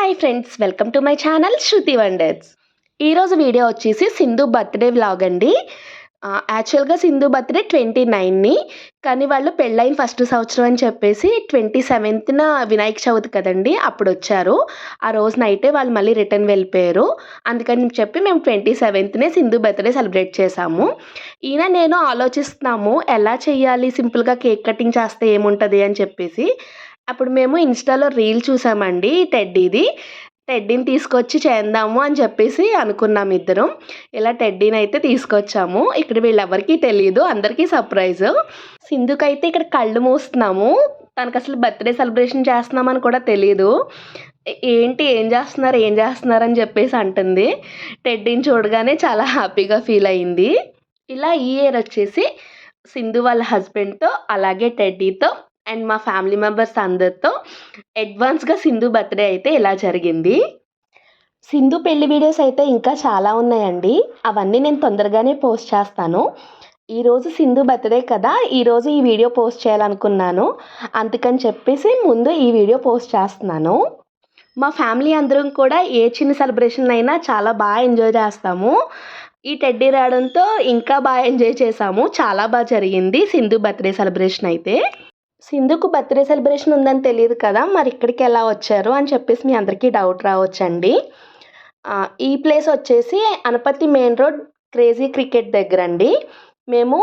Hi friends, welcome to my channel Shruti wonders. ఈరోజు video వచ్చేసి Sindhu birthday vlog అండి. యాక్చువల్గా సింధు బర్త్డే 29ని, కానీ వాళ్ళు పెళ్ళైన ఫస్ట్ సంవత్సరం అని చెప్పేసి 27న వినాయక చవితి కదండి, అప్పుడు వచ్చారు. ఆ రోజు నైటే వాళ్ళు మళ్ళీ రిటర్న్ వెళ్ళిపోయారు. అందుకని చెప్పి మేము 27నే సింధు బర్త్డే సెలబ్రేట్ చేసాము. ఈయన నేను ఆలోచిస్తున్నాము ఎలా చేయాలి, సింపుల్గా కేక్ కటింగ్ చేస్తే ఏముంటుంది అని చెప్పేసి. అప్పుడు మేము ఇన్స్టాలో రీల్ చూసామండి, టెడ్డీని తీసుకొచ్చి చేద్దాము అని చెప్పేసి అనుకున్నాం ఇద్దరం. ఇలా టెడ్డీని అయితే తీసుకొచ్చాము. ఇక్కడ వీళ్ళెవరికీ తెలియదు, అందరికీ సర్ప్రైజ్. సింధుకైతే ఇక్కడ కళ్ళు మూస్తున్నాము, తనకు అసలు బర్త్డే సెలబ్రేషన్ చేస్తున్నామని కూడా తెలియదు. ఏంటి ఏం చేస్తున్నారు అని చెప్పేసి అంటుంది. టెడ్డీని చూడగానే చాలా హ్యాపీగా ఫీల్ అయింది. ఇలా ఈ ఇయర్ వచ్చేసి సింధు వాళ్ళ హస్బెండ్తో, అలాగే టెడ్డీతో అండ్ మా ఫ్యామిలీ మెంబర్స్ అందరితో అడ్వాన్స్గా సింధు బర్త్డే అయితే ఇలా జరిగింది. సింధు పెళ్లి వీడియోస్ అయితే ఇంకా చాలా ఉన్నాయండి, అవన్నీ నేను తొందరగానే పోస్ట్ చేస్తాను. ఈరోజు సింధు బర్త్డే కదా, ఈరోజు ఈ వీడియో పోస్ట్ చేయాలనుకున్నాను. అందుకని చెప్పేసి ముందు ఈ వీడియో పోస్ట్ చేస్తున్నాను. మా ఫ్యామిలీ అందరం కూడా ఏ చిన్న సెలబ్రేషన్ అయినా చాలా బాగా ఎంజాయ్ చేస్తాము. ఈ టెడ్డీ రావడంతో ఇంకా బాగా ఎంజాయ్ చేసాము. చాలా బాగా జరిగింది సింధు బర్త్డే సెలబ్రేషన్ అయితే. సింధుకు బర్త్డే సెలబ్రేషన్ ఉందని తెలియదు కదా, మరి ఇక్కడికి ఎలా వచ్చారు అని చెప్పేసి మీ అందరికీ డౌట్ రావచ్చండి. ఈ ప్లేస్ వచ్చేసి Anaparthi main road crazy cricket దగ్గర అండి. మేము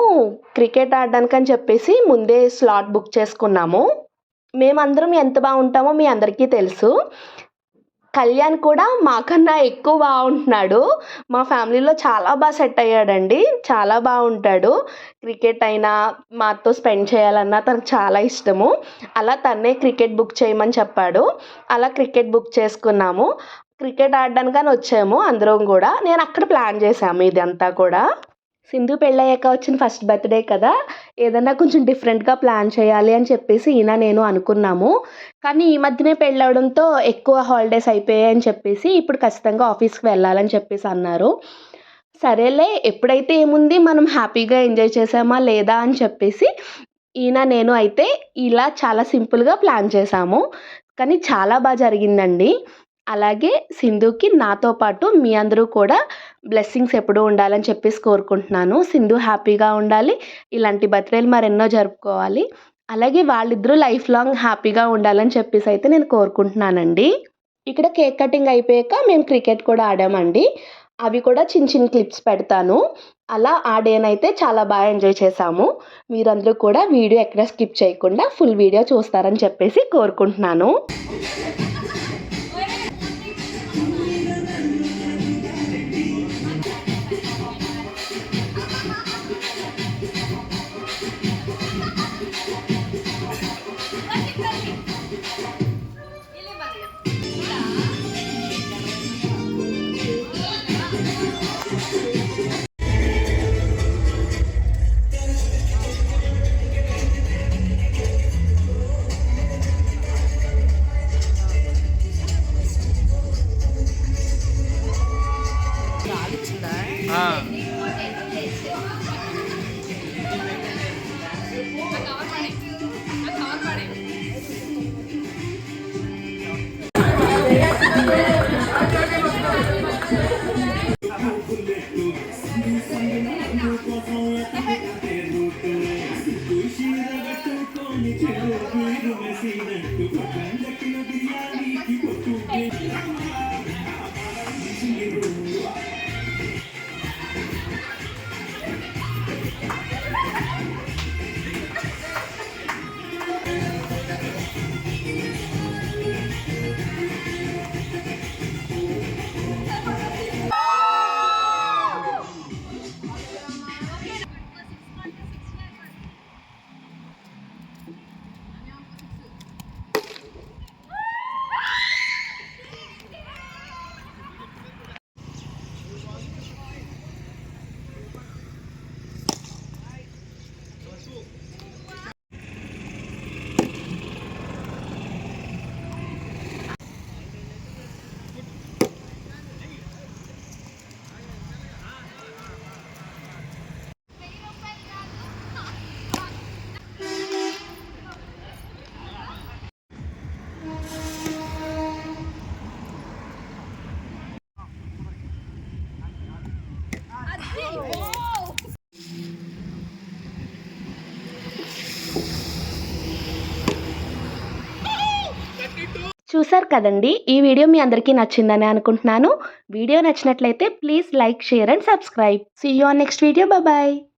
క్రికెట్ ఆడడానికి అని చెప్పేసి ముందే స్లాట్ బుక్ చేసుకున్నాము. మేమందరం ఎంత బాగుంటామో మీ అందరికీ తెలుసు. కళ్యాణ్ కూడా మాకన్నా ఎక్కువ బాగుంటున్నాడు. మా ఫ్యామిలీలో చాలా బాగా సెట్ అయ్యాడండి, చాలా బాగుంటాడు. క్రికెట్ అయినా మాతో స్పెండ్ చేయాలన్నా తనకు చాలా ఇష్టము. అలా తన్నే క్రికెట్ బుక్ చేయమని చెప్పాడు. అలా క్రికెట్ బుక్ చేసుకున్నాము. క్రికెట్ ఆడడానికని వచ్చాము అందరం కూడా. నేను అక్కడ ప్లాన్ చేశాము ఇదంతా కూడా. సింధు పెళ్ళయ్యాక వచ్చిన ఫస్ట్ బర్త్డే కదా, ఏదన్నా కొంచెం డిఫరెంట్గా ప్లాన్ చేయాలి అని చెప్పేసి ఈయన నేను అనుకున్నాము. కానీ ఈ మధ్యనే పెళ్ళవడంతో ఎక్కువ హాలిడేస్ అయిపోయాయి అని చెప్పేసి ఇప్పుడు ఖచ్చితంగా ఆఫీస్కి వెళ్ళాలని చెప్పేసి అన్నారు. సరేలే, ఎప్పుడైతే ఏముంది, మనం హ్యాపీగా ఎంజాయ్ చేసామా లేదా అని చెప్పేసి ఈయన నేను అయితే ఇలా చాలా సింపుల్గా ప్లాన్ చేశాము. కానీ చాలా బాగా జరిగిందండి. అలాగే సింధుకి నాతో పాటు మీ అందరూ కూడా బ్లెస్సింగ్స్ ఎప్పుడూ ఉండాలని చెప్పేసి కోరుకుంటున్నాను. సింధు హ్యాపీగా ఉండాలి, ఇలాంటి బర్త్డేలు మరెన్నో జరుపుకోవాలి. అలాగే వాళ్ళిద్దరూ లైఫ్ లాంగ్ హ్యాపీగా ఉండాలని చెప్పేసి అయితే నేను కోరుకుంటున్నానండి. ఇక్కడ కేక్ కటింగ్ అయిపోయాక మేము క్రికెట్ కూడా ఆడామండి. అవి కూడా చిన్న చిన్న క్లిప్స్ పెడతాను. అలా ఆ డేనైతే చాలా బాగా ఎంజాయ్ చేశాము. మీరందరూ కూడా వీడియో ఎక్కడ స్కిప్ చేయకుండా ఫుల్ వీడియో చూస్తారని చెప్పేసి కోరుకుంటున్నాను. చూసారు కదండి, ఈ వీడియో మీ అందరికీ నచ్చిందని అనుకుంటున్నాను. వీడియో నచ్చినట్లయితే please like, share and subscribe. See you on next video. Bye.